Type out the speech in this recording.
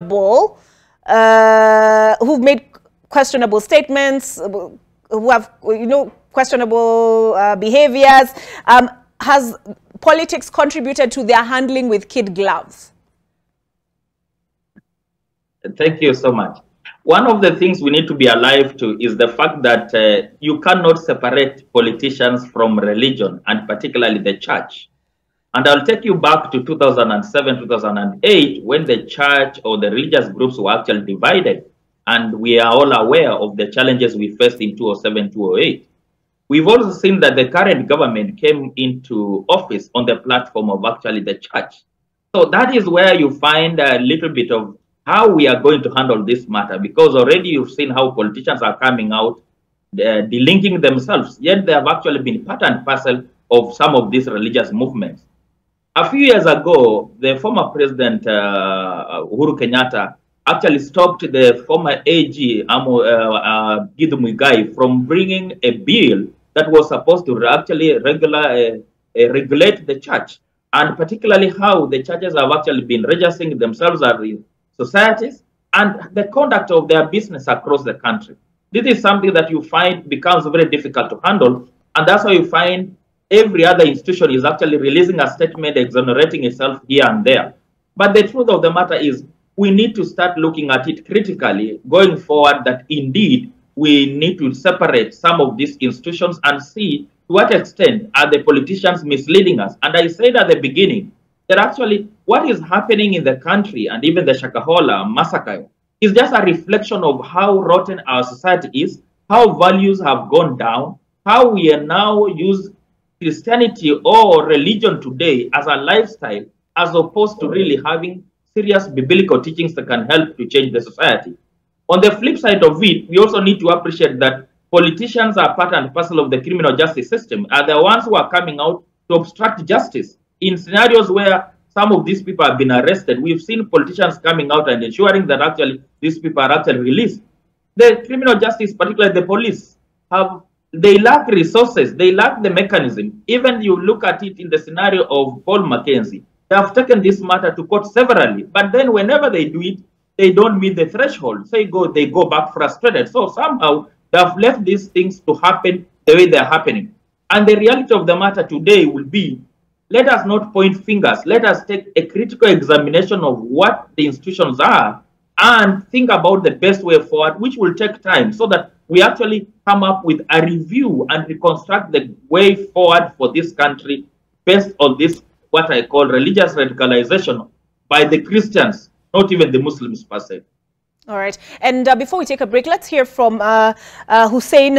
who've made questionable statements, who have, questionable behaviors. Has politics contributed to their handling with kid gloves? Thank you so much. One of the things we need to be alive to is the fact that you cannot separate politicians from religion, and particularly the church. And I'll take you back to 2007, 2008, when the church or the religious groups were actually divided. And we are all aware of the challenges we faced in 2007, 2008. We've also seen that the current government came into office on the platform of actually the church. So that is where you find a little bit of how we are going to handle this matter, because already you've seen how politicians are coming out, delinking themselves, yet they have actually been part and parcel of some of these religious movements. A few years ago, the former president, Uhuru Kenyatta, actually stopped the former AG, Githu Muigai, from bringing a bill that was supposed to actually regulate the church, and particularly how the churches have actually been registering themselves as societies and the conduct of their business across the country. This is something that you find becomes very difficult to handle, and that's why you find every other institution is actually releasing a statement exonerating itself here and there. But the truth of the matter is we need to start looking at it critically going forward, that indeed we need to separate some of these institutions and see to what extent are the politicians misleading us. And I said at the beginning that actually what is happening in the country and even the Shakahola massacre is just a reflection of how rotten our society is, how values have gone down, how we are now use Christianity or religion today as a lifestyle, as opposed to really having serious biblical teachings that can help to change the society. On the flip side of it, we also need to appreciate that politicians are part and parcel of the criminal justice system, are the ones who are coming out to obstruct justice. In scenarios where some of these people have been arrested, we've seen politicians coming out and ensuring that actually these people are actually released. The criminal justice, particularly the police, they lack resources, they lack the mechanism. Even you look at it in the scenario of Paul Mackenzie, they have taken this matter to court severally, but then whenever they do it, they don't meet the threshold. So they go back frustrated. So somehow they have left these things to happen the way they're happening. And the reality of the matter today will be, let us not point fingers. Let us take a critical examination of what the institutions are and think about the best way forward, which will take time, so that we actually come up with a review and reconstruct the way forward for this country based on this, what I call religious radicalization by the Christians, not even the Muslims per se. All right. And before we take a break, let's hear from Hussein